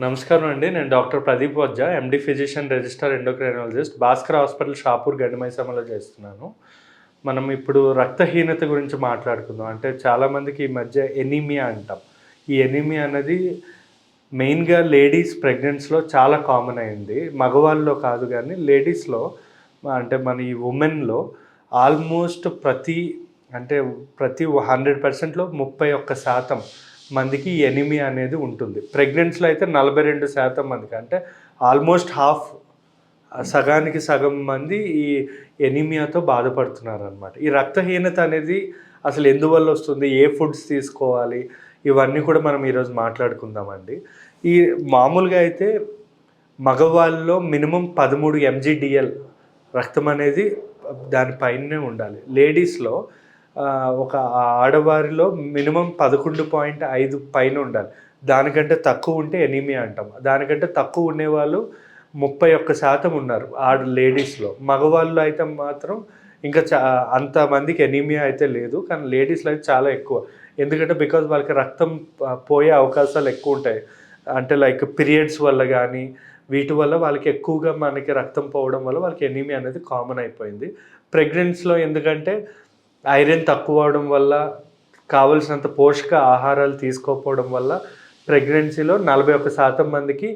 నమస్కారం అండి. నేను doctor Pradeep Vajja, MD physician register endocrinologist, Bhaskar hospital Shapur గండిమైసమ్మలో చేస్తున్నాను. మనం ఇప్పుడు రక్తహీనత గురించి మాట్లాడుకుందాం. అంటే చాలామందికి ఈ మధ్య ఎనీమియా అంటాం. ఈ ఎనీమియా అనేది మెయిన్‌గా లేడీస్ ప్రెగ్నెన్సీలో చాలా కామన్ అయింది. మగవాళ్ళలో కాదు గానీ లేడీస్‌లో అంటే మన ఈ వుమెన్‌లో ఆల్మోస్ట్ ప్రతి 100%లో 31% మందికి ఈ ఎనీమియా అనేది ఉంటుంది. ప్రెగ్నెన్సీలో అయితే 42% మందికి, అంటే ఆల్మోస్ట్ హాఫ్, సగానికి సగం మంది ఈ ఎనీమియాతో బాధపడుతున్నారనమాట. ఈ రక్తహీనత అనేది అసలు ఎందువల్ల వస్తుంది, ఏ ఫుడ్స్ తీసుకోవాలి, ఇవన్నీ కూడా మనం ఈరోజు మాట్లాడుకుందామండి. ఈ మామూలుగా అయితే మగవాళ్ళలో మినిమం 13 ఎంజీడీఎల్ రక్తం అనేది దానిపైనే ఉండాలి. లేడీస్లో ఒక ఆడవారిలో మినిమం 11.5 పైన ఉండాలి. దానికంటే తక్కువ ఉంటే ఎనీమియా అంటాం. దానికంటే తక్కువ ఉండేవాళ్ళు 31% ఉన్నారు లేడీస్లో. మగవాళ్ళు అయితే మాత్రం ఇంకా అంతమందికి ఎనీమియా అయితే లేదు, కానీ లేడీస్లో అయితే చాలా ఎక్కువ. ఎందుకంటే బికాజ్ వాళ్ళకి రక్తం పోయే అవకాశాలు ఎక్కువ ఉంటాయి. అంటే లైక్ పీరియడ్స్ వల్ల కానీ వీటి వల్ల వాళ్ళకి ఎక్కువగా మనకి రక్తం పోవడం వల్ల వాళ్ళకి ఎనీమియా అనేది కామన్ అయిపోయింది. ప్రెగ్నెన్సీలో ఎందుకంటే ఐరన్ తక్కువ అవడం వల్ల, కావలసినంత పోషక ఆహారాలు తీసుకోకపోవడం వల్ల ప్రెగ్నెన్సీలో 41% మందికి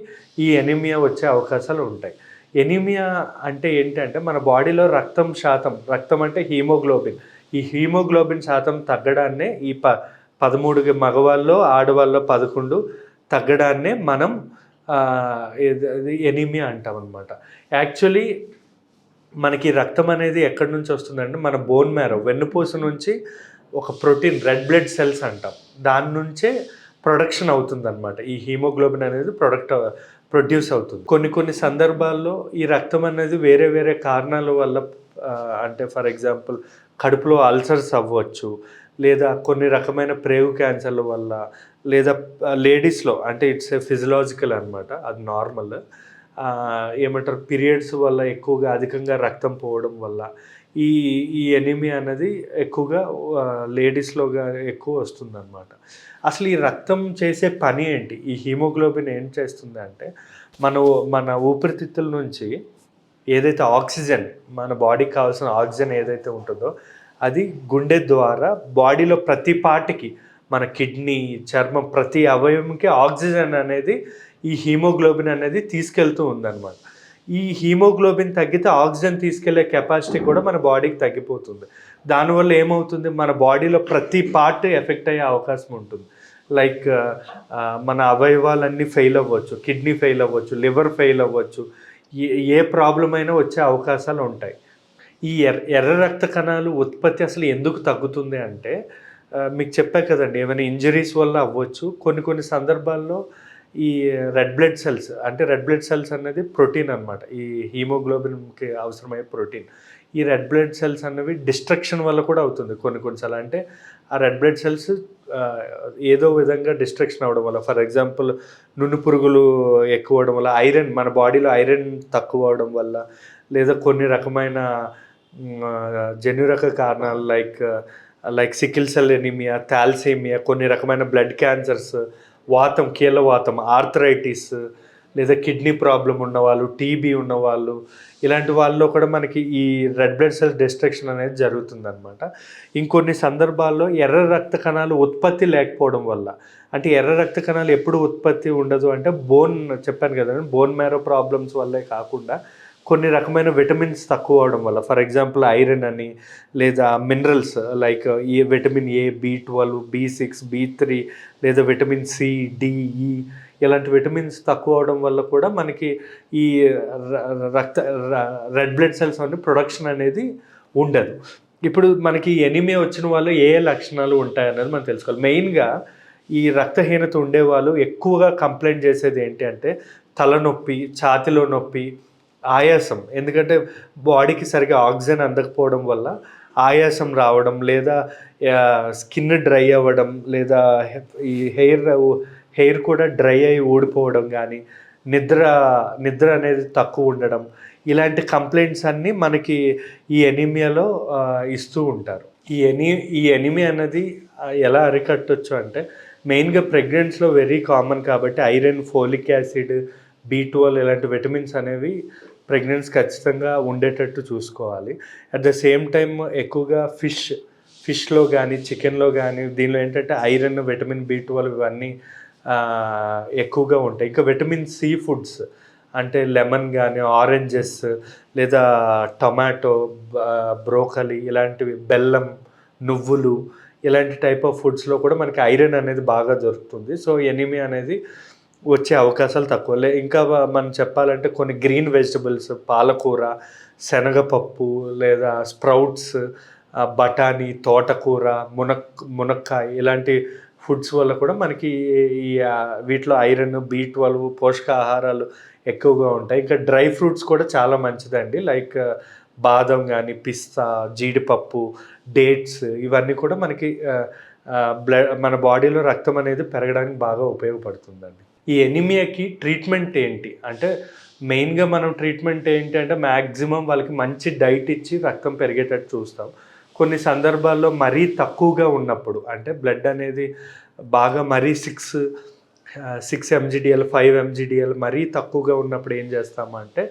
ఈ ఎనీమియా వచ్చే అవకాశాలు ఉంటాయి. ఎనీమియా అంటే ఏంటంటే మన బాడీలో రక్తం అంటే హీమోగ్లోబిన్. ఈ హీమోగ్లోబిన్ శాతం తగ్గడాన్నే ఈ 13 మగవాళ్ళలో, ఆడవాళ్ళలో 11 తగ్గడాన్నే మనం ఎనీమియా అంటాం అనమాట. యాక్చువల్లీ మనకి రక్తం అనేది ఎక్కడి నుంచి వస్తుందంటే మన బోన్ మ్యారో, వెన్నుపూస నుంచి ఒక ప్రోటీన్ రెడ్ బ్లడ్ సెల్స్ అంటాం, దాని నుంచే ప్రొడక్షన్ అవుతుందన్నమాట. ఈ హీమోగ్లోబిన్ అనేది ప్రొడ్యూస్ అవుతుంది. కొన్ని సందర్భాల్లో ఈ రక్తం అనేది వేరే వేరే కారణాల వల్ల, అంటే ఫర్ ఎగ్జాంపుల్ కడుపులో అల్సర్స్ అవ్వచ్చు, లేదా కొన్ని రకమైన ప్రేగు క్యాన్సర్ల వల్ల, లేదా లేడీస్లో అంటే ఇట్స్ ఏ ఫిజియలాజికల్ అనమాట, అది నార్మల్. ఏమంటారు, పీరియడ్స్ వల్ల ఎక్కువగా అధికంగా రక్తం పోవడం వల్ల ఈ ఎనీమియా అనేది ఎక్కువగా లేడీస్లో ఎక్కువ వస్తుందన్నమాట. అసలు ఈ రక్తం చేసే పని ఏంటి, ఈ హీమోగ్లోబిన్ ఏం చేస్తుంది అంటే మన ఊపిరితిత్తుల నుంచి ఏదైతే ఆక్సిజన్, మన బాడీకి కావాల్సిన ఆక్సిజన్ ఏదైతే ఉంటుందో అది గుండె ద్వారా బాడీలో ప్రతి పార్ట్కి, మన కిడ్నీ, చర్మం, ప్రతి అవయవంకి ఆక్సిజన్ అనేది ఈ హీమోగ్లోబిన్ అనేది తీసుకెళ్తూ ఉందన్నమాట. ఈ హీమోగ్లోబిన్ తగ్గితే ఆక్సిజన్ తీసుకెళ్లే కెపాసిటీ కూడా మన బాడీకి తగ్గిపోతుంది. దానివల్ల ఏమవుతుంది, మన బాడీలో ప్రతి పార్ట్ ఎఫెక్ట్ అయ్యే అవకాశం ఉంటుంది. లైక్ మన అవయవాలన్నీ ఫెయిల్ అవ్వచ్చు, కిడ్నీ ఫెయిల్ అవ్వచ్చు, లివర్ ఫెయిల్ అవ్వచ్చు, ఏ ప్రాబ్లం అయినా వచ్చే అవకాశాలు ఉంటాయి. ఈ ఎర్ర రక్త కణాలు ఉత్పత్తి అసలు ఎందుకు తగ్గుతుంది అంటే, మీకు చెప్పా కదండి, ఏమైనా ఇంజరీస్ వల్ల అవ్వచ్చు. కొన్ని సందర్భాల్లో ఈ రెడ్ బ్లడ్ సెల్స్ అనేది ప్రోటీన్ అనమాట, ఈ హీమోగ్లోబిన్కి అవసరమయ్యే ప్రోటీన్. ఈ రెడ్ బ్లడ్ సెల్స్ అనేవి డిస్ట్రక్షన్ వల్ల కూడా అవుతుంది కొన్నిసార్లు. అంటే ఆ రెడ్ బ్లడ్ సెల్స్ ఏదో విధంగా డిస్ట్రక్షన్ అవ్వడం వల్ల, ఫర్ ఎగ్జాంపుల్ నున్ను పురుగులు ఎక్కువ అవడం వల్ల, ఐరన్, మన బాడీలో ఐరన్ తక్కువ అవడం వల్ల, లేదా కొన్ని రకమైన జన్యురక కారణాలు like sickle cell anaemia, thalassaemia, కొన్ని రకమైన బ్లడ్ క్యాన్సర్స్, వాతం, కీళ్ళవాతం, ఆర్థరైటిస్, లేదా కిడ్నీ ప్రాబ్లం ఉన్నవాళ్ళు, టీబీ ఉన్నవాళ్ళు, ఇలాంటి వాళ్ళలో కూడా మనకి ఈ రెడ్ బ్లడ్ సెల్స్ డిస్ట్రక్షన్ అనేది జరుగుతుందన్నమాట. ఇంకొన్ని సందర్భాల్లో ఎర్ర రక్త కణాలు ఉత్పత్తి లేకపోవడం వల్ల, అంటే ఎర్ర రక్త కణాలు ఎప్పుడు ఉత్పత్తి ఉండదు అంటే చెప్పాను కదండి, బోన్ మ్యారో ప్రాబ్లమ్స్ వల్లే కాకుండా కొన్ని రకమైన విటమిన్స్ తక్కువ అవడం వల్ల, ఫర్ ఎగ్జాంపుల్ ఐరన్ అని, లేదా మినరల్స్ లైక్ ఈ vitamin A, B12, B6, B3, లేదా విటమిన్ సి, డిఈ, ఇలాంటి విటమిన్స్ తక్కువ అవడం వల్ల కూడా మనకి ఈ రెడ్ బ్లడ్ సెల్స్ అనే ప్రొడక్షన్ అనేది ఉండదు. ఇప్పుడు మనకి ఎనీమియా వచ్చిన వాళ్ళు ఏ లక్షణాలు ఉంటాయన్నది మనం తెలుసుకోవాలి. మెయిన్గా ఈ రక్తహీనత ఉండేవాళ్ళు ఎక్కువగా కంప్లైంట్ చేసేది ఏంటి అంటే తలనొప్పి, ఛాతిలో నొప్పి, ఆయాసం. ఎందుకంటే బాడీకి సరిగా ఆక్సిజన్ అందకపోవడం వల్ల ఆయాసం రావడం, లేదా స్కిన్ డ్రై అవ్వడం, లేదా ఈ హెయిర్ కూడా డ్రై అయి ఊడిపోవడం, కానీ నిద్ర అనేది తక్కువ ఉండడం, ఇలాంటి కంప్లైంట్స్ అన్నీ మనకి ఈ ఎనీమియాలో ఇస్తూ ఉంటారు. ఈ ఎనీమియా అనేది ఎలా అరికట్టొచ్చు అంటే, మెయిన్గా ప్రెగ్నెన్సీలో వెరీ కామన్ కాబట్టి ఐరన్, ఫోలిక్ యాసిడ్, B12 ఇలాంటి విటమిన్స్ అనేవి ప్రెగ్నెన్సీ ఖచ్చితంగా ఉండేటట్టు చూసుకోవాలి. అట్ ద సేమ్ టైమ్ ఎక్కువగా ఫిష్లో కానీ చికెన్లో కానీ దీనిలో ఏంటంటే ఐరన్, విటమిన్ B12 ఇవన్నీ ఎక్కువగా ఉంటాయి. ఇంకా విటమిన్ సి ఫుడ్స్ అంటే లెమన్ కానీ, ఆరెంజెస్ లేదా టొమాటో, బ్రోకలీ ఇలాంటివి, బెల్లం, నువ్వులు ఇలాంటి టైప్ ఆఫ్ ఫుడ్స్లో కూడా మనకి ఐరన్ అనేది బాగా దొరుకుతుంది. సో ఎనీమియా అనేది వచ్చే అవకాశాలు తక్కువ. ఇంకా మనం చెప్పాలంటే కొన్ని గ్రీన్ వెజిటబుల్స్, పాలకూర, శనగపప్పు లేదా స్ప్రౌట్స్, బఠానీ, తోటకూర, మునక్కాయ ఇలాంటి ఫుడ్స్ వల్ల కూడా మనకి ఈ వీటిలో ఐరన్, B12 పోషకాహారాలు ఎక్కువగా ఉంటాయి. ఇంకా డ్రై ఫ్రూట్స్ కూడా చాలా మంచిదండి. లైక్ బాదం కానీ, పిస్తా, జీడిపప్పు, డేట్స్ ఇవన్నీ కూడా మనకి మన బాడీలో రక్తం అనేది పెరగడానికి బాగా ఉపయోగపడుతుందండి. ఈ ఎనీమియాకి ట్రీట్మెంట్ ఏంటి అంటే మెయిన్గా మనం ట్రీట్మెంట్ ఏంటి అంటే మ్యాక్సిమం వాళ్ళకి మంచి డైట్ ఇచ్చి రక్తం పెరిగేటట్టు చూస్తాం. కొన్ని సందర్భాల్లో మరీ తక్కువగా ఉన్నప్పుడు అంటే బ్లడ్ అనేది బాగా మరీ 6 mgdl 5 mgdl మరీ తక్కువగా ఉన్నప్పుడు ఏం చేస్తామంటే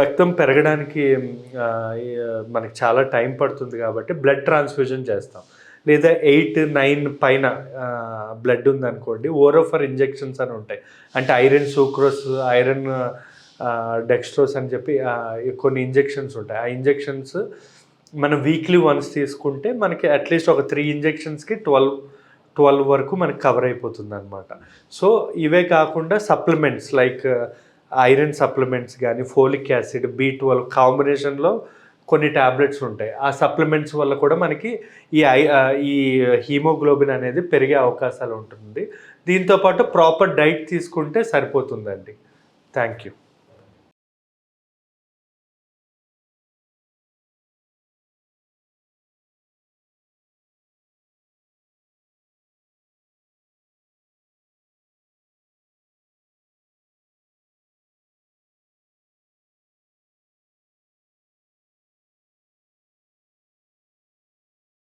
రక్తం పెరగడానికి మనకి చాలా టైం పడుతుంది కాబట్టి బ్లడ్ ట్రాన్స్ఫ్యూజన్ చేస్తాం. లేదా 8, 9 పైన బ్లడ్ ఉందనుకోండి, ఓరోఫర్ ఇంజెక్షన్స్ అని ఉంటాయి. అంటే ఐరన్ సూక్రోస్, ఐరన్ డెక్స్ట్రోస్ అని చెప్పి కొన్ని ఇంజెక్షన్స్ ఉంటాయి. ఆ ఇంజెక్షన్స్ మనం వీక్లీ వన్స్ తీసుకుంటే మనకి అట్లీస్ట్ ఒక 3 ఇంజెక్షన్స్కి 12 వరకు మనకి కవర్ అయిపోతుంది అనమాట. సో ఇవే కాకుండా సప్లిమెంట్స్ లైక్ ఐరన్ సప్లిమెంట్స్ కానీ, ఫోలిక్ యాసిడ్, B12 కాంబినేషన్లో కొన్ని ట్యాబ్లెట్స్ ఉంటాయి. ఆ సప్లిమెంట్స్ వల్ల కూడా మనకి ఈ హీమోగ్లోబిన్ అనేది పెరిగే అవకాశాలు ఉంటుంది. దీంతోపాటు ప్రాపర్ డైట్ తీసుకుంటే సరిపోతుందండి. Thank you.